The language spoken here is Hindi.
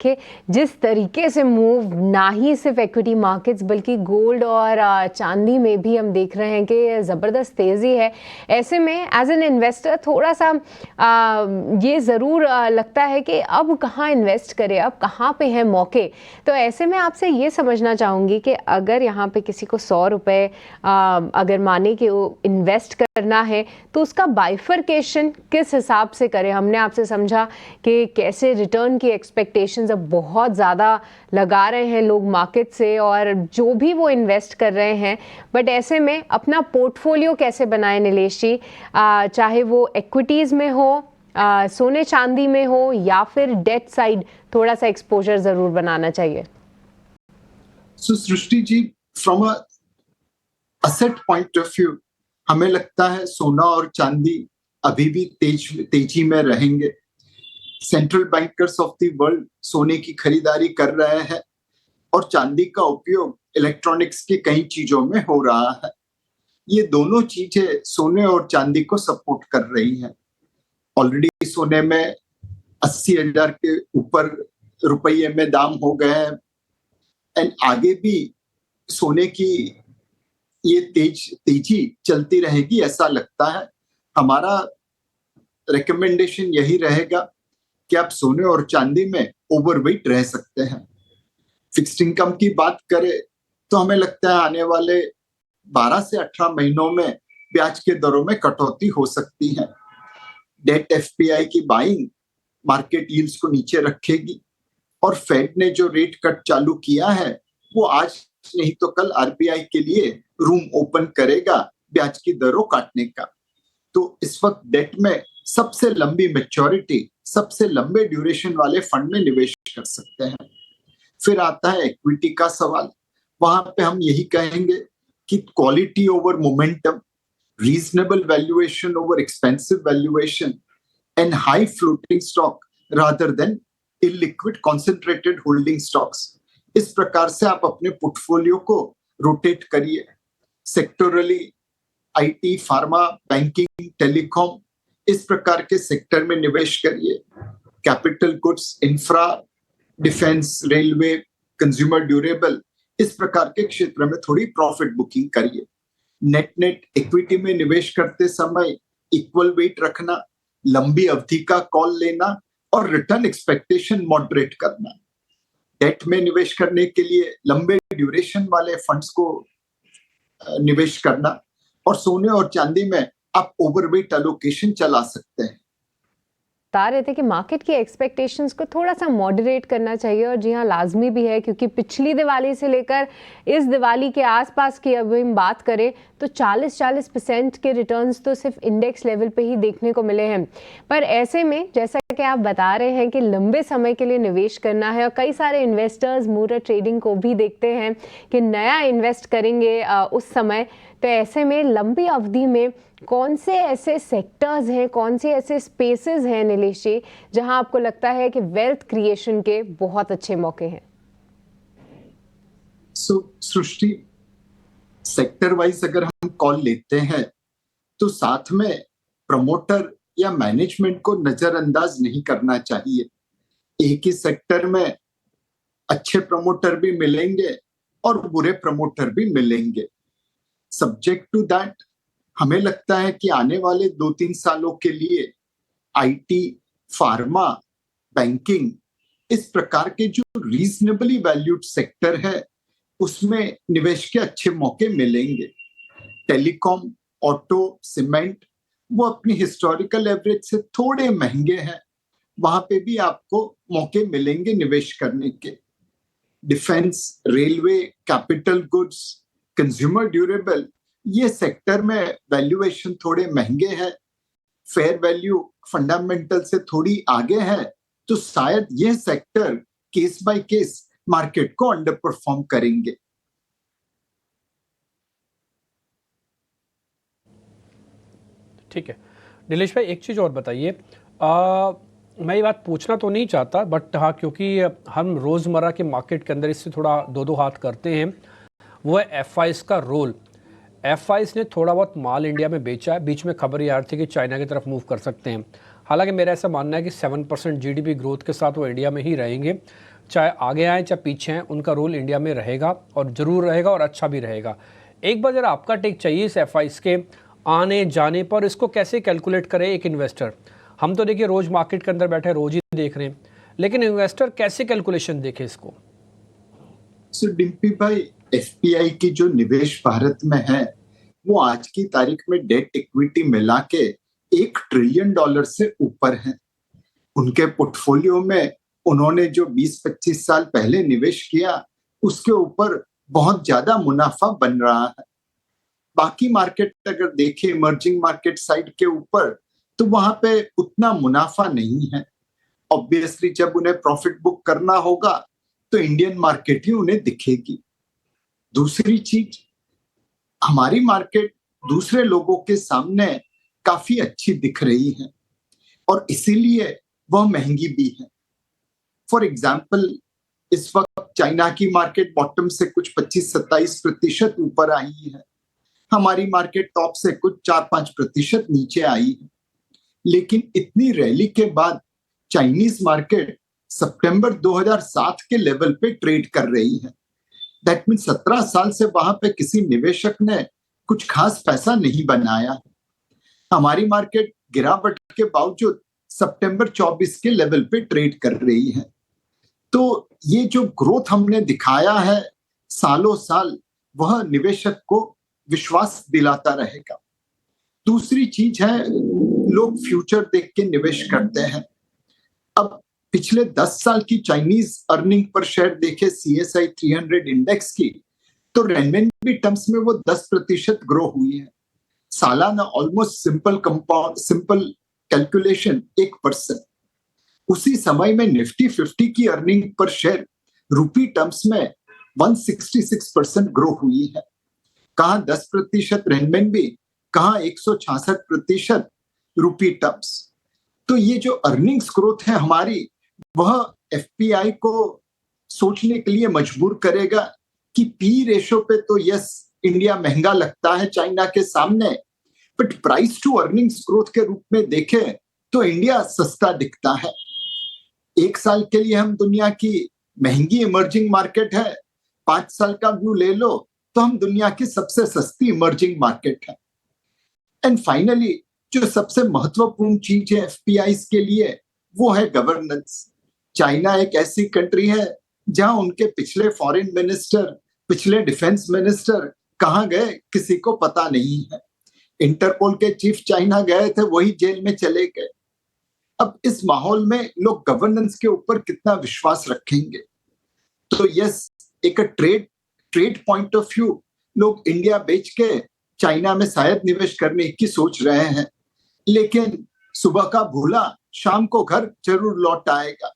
कि जिस तरीके से मूव ना ही सिर्फ इक्विटी मार्केट्स बल्कि गोल्ड और चांदी में भी हम देख रहे हैं कि ज़बरदस्त तेज़ी है। ऐसे में एज एन इन्वेस्टर थोड़ा सा ये ज़रूर लगता है कि अब कहाँ इन्वेस्ट करें, अब कहाँ पे हैं मौके। तो ऐसे में आपसे ये समझना चाहूँगी कि अगर यहाँ पे किसी को 100 रुपये अगर माने कि वो इन्वेस्ट करना है तो उसका बाइफरकेशन किस हिसाब से करें। हमने आपसे समझा कि कैसे रिटर्न की एक्सपेक्टेशंस अब बहुत ज़्यादा लगा रहे हैं लोग मार्केट से और जो भी वो इन्वेस्ट कर रहे हैं, बट ऐसे में अपना पोर्टफोलियो कैसे बनाए नीलेश जी, चाहे वो इक्विटीज़ में हो, सोने चांदी में हो या फिर डेट साइड, थोड़ा सा एक्सपोजर ज़रूर बनाना चाहिए। Srishti ji, from a asset point of view हमें लगता है सोना और चांदी अभी भी तेजी में रहेंगे। Central bankers of the world सोने की खरीदारी कर रहे हैं और चांदी का उपयोग इलेक्ट्रॉनिक्स की कई चीजों में हो रहा है। ये दोनों चीजें सोने और चांदी को सपोर्ट कर रही हैं। ऑलरेडी सोने में 80,000 के ऊपर रुपये में दाम हो गए हैं एंड आगे भी सोने की ये तेजी चलती रहेगी ऐसा लगता है। हमारा रिकमेंडेशन यही रहेगा कि आप सोने और चांदी में ओवरवेट रह सकते हैं। फिक्स्ड इनकम की बात करें तो हमें लगता है आने वाले 12 से 18 महीनों में ब्याज के दरों में कटौती हो सकती है। डेट एफपीआई की बाइंग मार्केट यील्ड्स को नीचे रखेगी और फेड ने जो रेट कट चालू किया है वो आज नहीं तो कल आरबीआई के लिए रूम ओपन करेगा ब्याज की दरों काटने का। तो इस वक्त डेट में सबसे लंबी मैच्योरिटी, सबसे लंबे ड्यूरेशन वाले फंड में निवेश कर सकते हैं। फिर आता है इक्विटी का सवाल। वहां पे हम यही कहेंगे कि quality over momentum, reasonable valuation over expensive valuation and high floating stock rather than illiquid concentrated holding stocks, इस प्रकार से आप अपने पोर्टफोलियो को रोटेट करिए। सेक्टोरली आईटी, फार्मा, बैंकिंग, टेलीकॉम, इस प्रकार के सेक्टर में निवेश करिए। Capital goods, infra, defence, railway, consumer durable, इस प्रकार के क्षेत्र में थोड़ी प्रॉफिट बुकिंग करिए। नेट इक्विटी में निवेश करते समय इक्वल वेट रखना, लंबी अवधि का कॉल लेना और रिटर्न एक्सपेक्टेशन मॉडरेट करना। डेट में निवेश करने के लिए लंबे ड्यूरेशन वाले फंड्स को निवेश करना और सोने और चांदी में आप ओवरवेट एलोकेशन चला सकते हैं। बता रहे थे कि मार्केट की एक्सपेक्टेशंस को थोड़ा सा मॉडरेट करना चाहिए और जी हाँ, लाजमी भी है क्योंकि पिछली दिवाली से लेकर इस दिवाली के आसपास की अब हम बात करें तो 40% के रिटर्न्स तो सिर्फ इंडेक्स लेवल पे ही देखने को मिले हैं। पर ऐसे में जैसा कि आप बता रहे हैं कि लंबे समय के लिए निवेश करना है और कई सारे इन्वेस्टर्स मूरत ट्रेडिंग को भी देखते हैं कि नया इन्वेस्ट करेंगे उस समय, तो ऐसे में लंबी अवधि में कौन से ऐसे सेक्टर्स हैं, कौन से ऐसे स्पेसेस हैं नीलेश जी जहां आपको लगता है कि वेल्थ क्रिएशन के बहुत अच्छे मौके हैं? सृष्टि, सेक्टर वाइज अगर हम कॉल लेते हैं तो साथ में प्रमोटर या मैनेजमेंट को नजरअंदाज नहीं करना चाहिए। एक ही सेक्टर में अच्छे प्रमोटर भी मिलेंगे और बुरे प्रमोटर भी मिलेंगे। सब्जेक्ट टू दैट हमें लगता है कि आने वाले 2-3 सालों के लिए आईटी, फार्मा, बैंकिंग, इस प्रकार के जो रीजनेबली वैल्यूड सेक्टर है उसमें निवेश के अच्छे मौके मिलेंगे। टेलीकॉम, ऑटो, सीमेंट, वो अपनी हिस्टोरिकल एवरेज से थोड़े महंगे हैं, वहां पे भी आपको मौके मिलेंगे निवेश करने के। Defence, railway, capital goods, consumer durable, ये सेक्टर में वैल्यूएशन थोड़े महंगे हैं, फेयर वैल्यू फंडामेंटल से थोड़ी आगे है, तो शायद ये sector case by case market को अंडर परफॉर्म करेंगे। ठीक है नीलेश भाई, एक चीज और बताइए। मैं ये बात पूछना तो नहीं चाहता, बट हाँ, क्योंकि हम रोजमर्रा के मार्केट के अंदर इससे थोड़ा दो हाथ करते हैं, वो है एफआईज का रोल। एफआईज ने थोड़ा बहुत माल इंडिया में बेचा है, बीच में खबर ये आ रही थी कि चाइना की तरफ मूव कर सकते हैं। हालांकि मेरा ऐसा मानना है कि 7% जीडीपी ग्रोथ के साथ वो इंडिया में ही रहेंगे। चाहे आगे आए चाहे पीछे हैं, उनका रोल इंडिया में रहेगा और ज़रूर रहेगा और अच्छा भी रहेगा। एक बार जरा आपका टेक चाहिए इस FIs के आने जाने पर, इसको कैसे कैलकुलेट करे एक इन्वेस्टर। हम तो देखिए रोज़ मार्केट के अंदर बैठे रोज़ ही देख रहे हैं, लेकिन इन्वेस्टर कैसे कैलकुलेशन देखे इसको। सो डिम्पी भाई, FPI की जो निवेश भारत में है वो आज की तारीख में डेट इक्विटी मिला के $1 ट्रिलियन से ऊपर है। उनके पोर्टफोलियो में उन्होंने जो 20-25 साल पहले निवेश किया उसके ऊपर बहुत ज्यादा मुनाफा बन रहा है। बाकी मार्केट अगर देखें इमर्जिंग मार्केट साइड के ऊपर, तो वहां पे उतना मुनाफा नहीं है। ऑब्वियसली जब उन्हें प्रॉफिट बुक करना होगा तो इंडियन मार्केट ही उन्हें दिखेगी। दूसरी चीज, हमारी मार्केट दूसरे लोगों के सामने काफी अच्छी दिख रही है और इसीलिए वह महंगी भी है। फॉर एग्जाम्पल, इस वक्त चाइना की मार्केट बॉटम से कुछ 25-27% ऊपर आई है, हमारी मार्केट टॉप से कुछ 4-5% नीचे आई है। लेकिन इतनी रैली के बाद चाइनीज मार्केट सितंबर 2007 के लेवल पे ट्रेड कर रही है। दैट मीन 17 साल से वहां पे किसी निवेशक ने कुछ खास पैसा नहीं बनाया। हमारी मार्केट गिरावट के बावजूद सितंबर 24 के लेवल पे ट्रेड कर रही है। तो ये जो ग्रोथ हमने दिखाया है सालों साल, वह निवेशक को विश्वास दिलाता रहेगा। दूसरी चीज है, लोग फ्यूचर देख के निवेश करते हैं। अब पिछले 10 साल की चाइनीज अर्निंग पर शेयर देखे CSI 300 इंडेक्स की, तो रेनमिनबी टर्म्स में वो 10% ग्रो हुई है। सालाना ऑलमोस्ट सिंपल कैलकुलेशन 1%। उसी समय में निफ्टी 50 की अर्निंग पर शेयर रूपी टर्म्स में 166% ग्रो हुई है। कहां 10% रेनमिनबी, कहां 166% रूपी टर्म्स। तो ये जो अर्निंग्स ग्रोथ है हमारी, वह FPI को सोचने के लिए मजबूर करेगा कि P रेशो पे तो यस इंडिया महंगा लगता है चाइना के सामने, but price to earnings growth के रूप में देखें तो इंडिया सस्ता दिखता है। एक साल के लिए हम दुनिया की महंगी इमर्जिंग मार्केट है, 5 साल का व्यू ले लो तो हम दुनिया की सबसे सस्ती इमर्जिंग मार्केट है। एंड फाइनली जो सबसे महत्वपूर्ण चीज है FPIs के लिए, वो है गवर्नेंस। चाइना एक ऐसी कंट्री है जहां उनके पिछले फॉरेन मिनिस्टर, पिछले डिफेंस मिनिस्टर कहां गए किसी को पता नहीं है। इंटरपोल के चीफ चाइना गए थे, वही जेल में चले गए। अब इस माहौल में लोग गवर्नेंस के ऊपर कितना विश्वास रखेंगे। तो यस, एक ट्रेड पॉइंट ऑफ व्यू लोग इंडिया बेच के चाइना में शायद निवेश करने की सोच रहे हैं, लेकिन सुबह का भूला शाम को घर जरूर लौट आएगा।